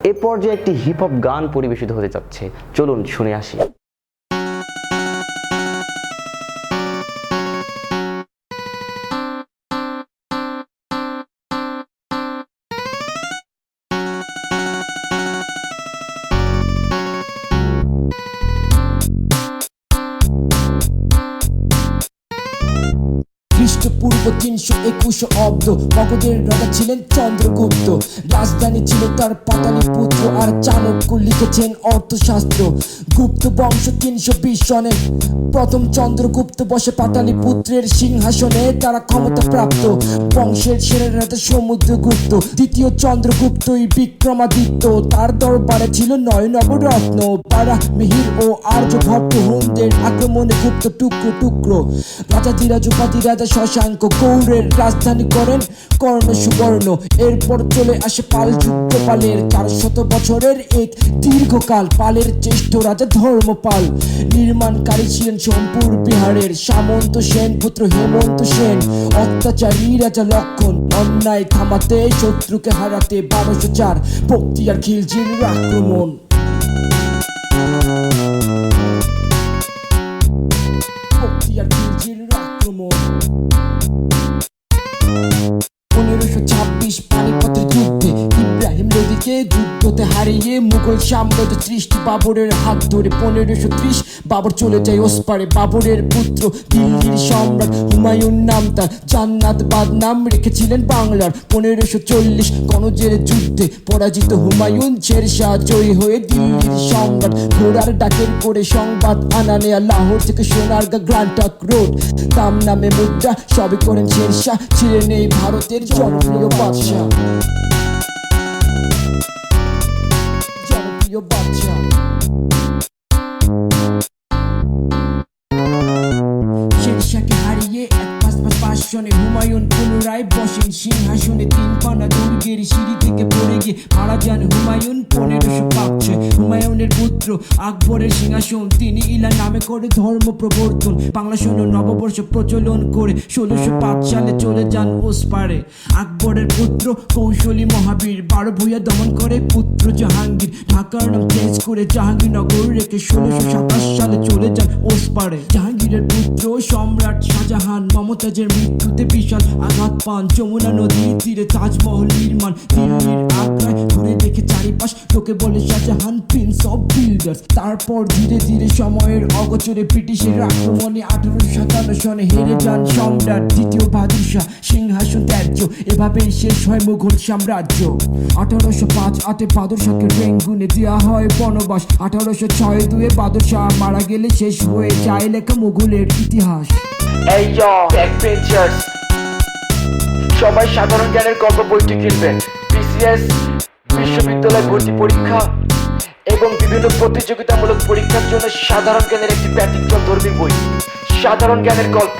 এ পর্যায়ে একটি hip hop গান পরিবেশিত হতে যাচ্ছে, চলুন শুনে আসি। খ্রিস্টপূর্ব 321 অব্দ মগধের রাজা ছিলেন চন্দ্রগুপ্ত। রাজধানী ছিল তার পাটালিপুত্র, আর চাণক্য লিখেছেন অর্থশাস্ত্র। গুপ্ত বংশ 320 সনে প্রথম চন্দ্রগুপ্ত বসে পাটালিপুত্রের সিংহাসনে, তারা ক্ষমতা প্রাপ্ত বংশের সেরা রাজা সমুদ্রগুপ্ত। দ্বিতীয় চন্দ্রগুপ্তই বিক্রমাদিত্য, তার দরবারে ছিল 9 নবরত্ন। পারা মিহির ও আর্যভট্ট হুনদের আক্রমণে গুপ্ত টুকরো টুকরো। রাজা ধীরাজ উপাধি রাজা শশাঙ্ক গৌড়ের রাজধানী করেন কর্ণ সুবর্ণ। এরপর চলে আসে পাল যুদ্ধ, পালের 400 বছরের এক দীর্ঘকাল। পালের জ্যেষ্ঠ রাজা ধর্মপাল, নির্মাণকারী ছিলেন সোমপুর বিহারের সামন্ত সেন পুত্র হেমন্ত সেন। অত্যাচারী রাজা লক্ষণ, অন্যায় থামাতে শত্রুকে হারাতে 1204 বখতিয়ার খিলজির আক্রমণ। বখতিয়ার খিলজির আক্রমণ 1526 পানিপথের যুদ্ধে ইব্রাহিম লোদিকে যুদ্ধতে হারিয়ে মুঘল সাম্রাজ্য সৃষ্টি বাবরের হাত ধরে। 1530 বাবর চলে যায় ওসপারে। বাবরের পুত্র দিল্লির সম্রাট হুমায়ুন নাম তার, জান্নাতবাদ নাম রেখেছিলেন বাংলার। 1540 কনৌজের যুদ্ধে পরাজিত হুমায়ুন শেরশাহ জয়ী হয়ে দিল্লির সম্রাট। ঘোড়ার ডাকের করে সংবাদ আনা নেয়া, লাহোর থেকে সোনারগাঁ গ্র্যান্ড ট্রাঙ্ক রোড দাম নামে মুদ্রা সবই করেন শেরশাহ। ছিলেন এই ভারতের জনপ্রিয় বাদশাহ, জনপ্রিয় বাদশাহ। শেরশাহকে হারিয়ে 1555 সনে হুমায়ুন পুনরায় বসেন সিংহাসনে। 3 পানা দুর্গের সিঁড়ি থেকে পড়ে গিয়ে মারা যান হুমায়ুন 1556। হুমায়ুনের পুত্র আকবরের সিংহাসন তিনি ইলা নামে করে ধর্ম প্রবর্তন। বাংলা সৈন্য নববর্ষ প্রচলন করে 1605 সালে চলে যান ওসপারে। আকবরের পুত্র কৌশলী মহাবীর 12 ভূঁইয়া দমন করে পুত্র জাহাঙ্গীর। ঢাকার নাম চেঞ্জ করে জাহাঙ্গীরনগর রেখে 1627 সালে চলে যান ওসপারে। জাহাঙ্গীরের পুত্র সম্রাট শাহজাহান মমতাজের মৃত্যুতে বিশাল আঘাত পান। যমুনা নদীর তীরে তাজমহল নির্মাণ, দিল্লির আগ্রায় ঘুরে দেখে চারিপাশ, লোকে বলে শাহজাহান প্রিন্স অফ বিল্ডার্স। তারপর ধীরে ধীরে সময়ের অগোচরে ব্রিটিশের আক্রমণে 1857 সনে হেরে যান সম্রাট দ্বিতীয় বাহাদুর শাহ, সিংহাসন ত্যায্য। এভাবেই শেষ হয় মুঘল সাম্রাজ্য। 1805 বাহাদুর শাহকে রেঙ্গুনে দেওয়া হয় বনবাস। 1806 বাহাদুর শাহ মারা গেলে শেষ হয়ে যায় লেখা মুঘলের ইতিহাস। এই ব্যাকবেঞ্চার্স, সবাই সাধারণ জ্ঞানের গল্প বইটি কিনবেন। বিসিএস, বিশ্ববিদ্যালয় ভর্তি পরীক্ষা এবং বিভিন্ন প্রতিযোগিতামূলক পরীক্ষার জন্য সাধারণ জ্ঞানের একটি ব্যতিক্রমধর্মী বই, সাধারণ জ্ঞানের গল্প।